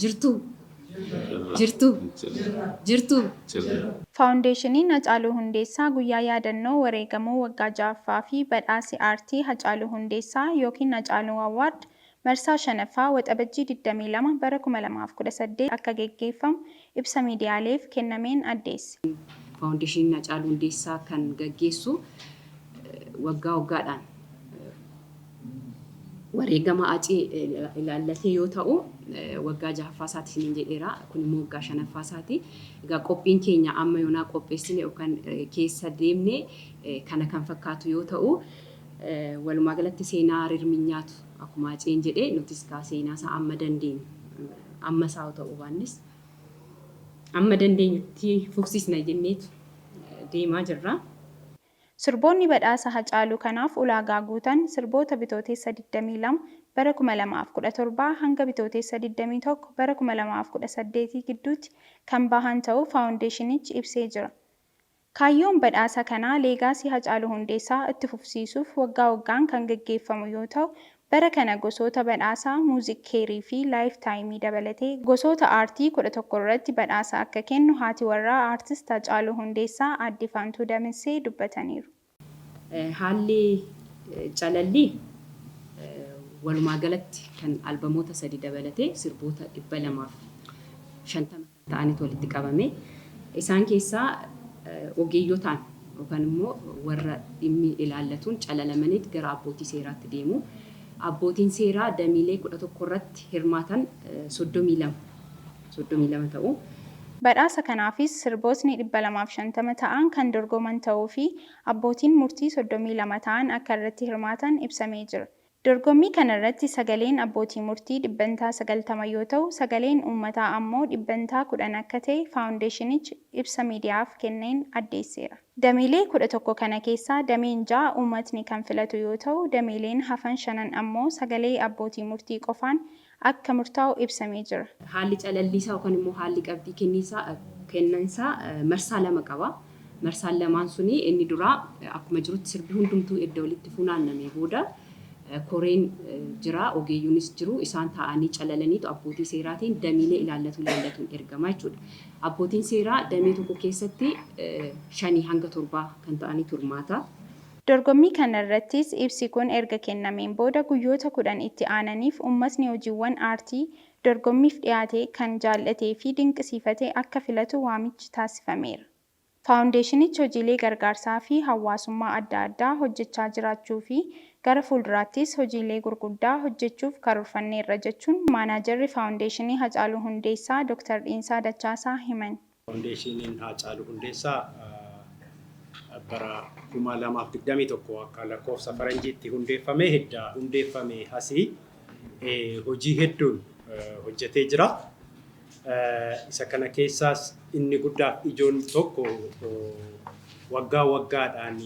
jirtu jirtu jirtu. Faawundeeshiniin Hacaaluu Hundeessaa guyyaa yaadannoo wareegamuu waggaa 6ffaa fi badhaasi aartii Hacaaluu Hundeessaa yookiin Hacaaluu Awwaard marsaa 5ffaa waxabajjii 22 bara 2018 akka geggeeffamu ibsa miidiyaaleef kennameen addeesse. Faawundeeshiniin Hacaaluu Hundeessaa kan gaggeessu waggaa waggaadhaan wareegama acii ilaallatee yoo ta'u waggaa 6ffaa isaati isiniin jedheera kun immoo waggaa 5ffaa isaati. Egaa qophiin keenya amma yoonaa qopheessine yookaan keessa deemne kana kan fakkaatu yoo ta'u walumaa galatti seenaa rirminyaatu akkuma aciin jedhee nutis kaa seenaa isaa amma dandeenyu amma isaa ta'uu baannis amma dandeenyutti fufsiisna jenneetu deemaa jirra. Sirboonni badhaasa Hacaaluu kanaaf ulaagaa guutan sirboota Bitootessa 22 bara 2017 hanga Bitootessa 21 bara 2018 gidduutti kan bahan ta'uu faawundeeshinichi ibsee jira. Kaayyoon badhaasa kanaa leegaasii Hacaaluu Hundeessaa itti fufsiisuuf waggaa waggaan kan gaggeeffamu yoo ta'u, bara kana gosoota badhaasaa Muuziik Keerii fi Laayif Taayimii dabalatee gosoota aartii 11 irratti badhaasa akka kennu haati warraa aartist Hacaaluu Hundeessaa Aadde Faantuu Damissee dubbataniiru. Haalli calallii walumaa galatti kan albamoota 3 dabalatee sirboota 250 ta'anitu walitti qabame. Isaan keessaa ogeeyyotaan yookaan immoo warra dhimmi ilaallatuun calalamaniit gara abbootii seeraatti deemu. Abbootiin seeraa damiilee 11 irratti hirmaatan 32 ta'u. Badhaasa kanaafis sirbootni 250 ta'an kan dorgoman ta'uu fi abbootiin murtii 32 ta'an akka irratti hirmaatan ibsamee jira. Dorgommii kana irratti sagaleen abbootii murtii 90% yoo ta'u, sagaleen uummataa ammoo 10% akka ta'e faawundeeshinichi ibsa miidiyaaf kenneen addeesseera. Dameelee 11 kana keessaa dameen 6 uummatni kan filatu yoo ta'u, dameeleen hafan 5 ammoo sagalee abbootii murtii qofaan akka murtaa'u ibsamee jira. Haalli calalliisaa yookaan immoo haalli qabdii kennansaa marsaa 2 qaba. Marsaan lamaan suni inni duraa akkuma jirutti sirbi hundumtuu edda walitti funaannamee booda koreen jira, ogeeyyuunis jiru, isaan taa'anii calalaniitu abbootii seeraatiin damiilee ilaallatuun ergama jechuudha. Abbootiin seeraa damee tokko keessatti 5 hanga 7 kan ta'anii turmaata. Dorgommii kana irrattis ibsi kun erga kennameen booda guyyoota 10 itti aananiif uummatni hojiiwwan aartii dorgommiif dhiyaate kan jaallatee fi dinqisiifatee akka filatu waamichi taasifameera. Faawundeeshinichi hojiilee gargaarsaa fi hawaasummaa adda addaa hojjechaa jiraachuu fi gara fuulduraattis hojiilee gurguddaa hojjechuuf karoorfanneerra jechuun maanaajarri faawundeeshinii Hacaaluu Hundeessaa Dr. Dhiinsaa Dachaasaa himan. Faawundeeshiniin Hacaaluu Hundeessaa bara 2021 akka lakkoofsa faranjiitti hundeeffame asii hojii hedduun hojjetee jira. Isa kana keessaas inni guddaa ijoon tokko waggaa waggaadhaan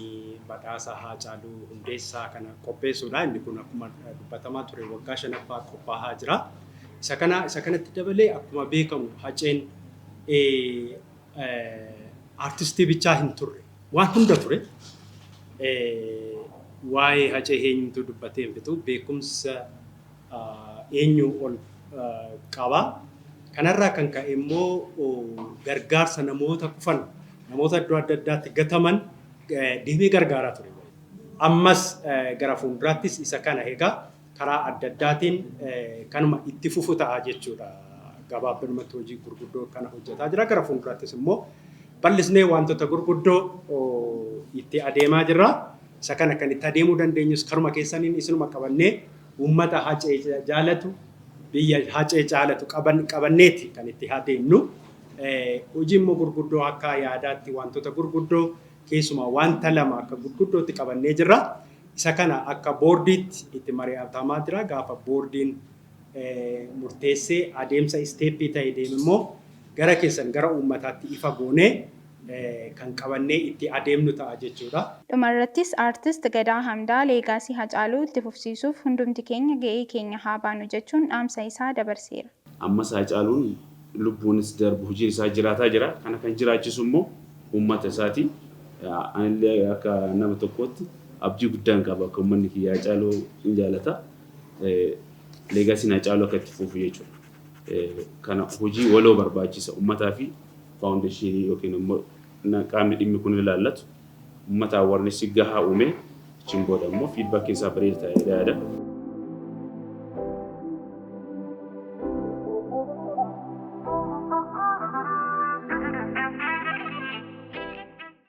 badhaasa Hacaaluu Hundeessaa kana qopheessuudha. Inni kun akkuma dubbatamaa ture waggaa 5ffaa qophaa'aa jira. Isa kanatti dabalee akkuma beekamu Haceen aartistii bichaa hin turre. Waan hunda ture. Waa'ee Hacee eenyutu dubbatee hin fitu beekumsa eenyu ol qaba. Kanarraa kan ka'e immoo gargaarsa namoota kufan namoota iddoo adda addaatti gataman deemee gargaaraa ture. Ammas gara fuulduraattis isa kana egaa karaa adda addaatiin kanuma itti fufu ta'a jechuudha. Gabaabumatti hojii gurguddoo kana hojjetaa jira. Gara fuulduraattis immoo bal'isnee wantoota gurguddoo itti adeemaa jirra. Isa kana kan itti adeemuu dandeenyus karuma keessaniin isinuma qabannee uummata Hacee jaalatu biyya Hacee jaalatu qabanneeti kan itti adeemnu. Hojii immoo gurguddoo akka yaadaatti wantoota gurguddoo keessumaa wanta 2 akka gurguddootti qabannee jirra. Isa kana akka boordiitti itti mari'atamaa jira. Gaafa boordiin murteessee adeemsa isteeppii ta'e deemu immoo gara keessan gara uummataatti ifa goonee kan qabannee itti adeemnu ta'a jechuudha. Dhumarrattis aartist Gadaa Hamdaa leegaasii Hacaaluu itti fufsiisuuf hundumti keenya ga'ee keenya haa baanu jechuun dhaamsa isaa dabarseera. Ammas Hacaaluun lubbuunis darbu hojii isaa jiraataa jira. Kana kan jiraachisu immoo uummata isaati. Anillee akka nama tokkootti abdii guddaan qaba. Akka uummanni kiyya Hacaaluu hin jaalata. Leegaasiin Hacaaluu akka itti fufu jechuudha. kana hojii waloo barbaachisa uummataa fi faawundeeshinii yookiin immoo qaamni dhimmi kun ilaallatu uummataa warri si gahaa uume achiin booda immoo fiidbaakii isaa bareedaa ta'ee yaada.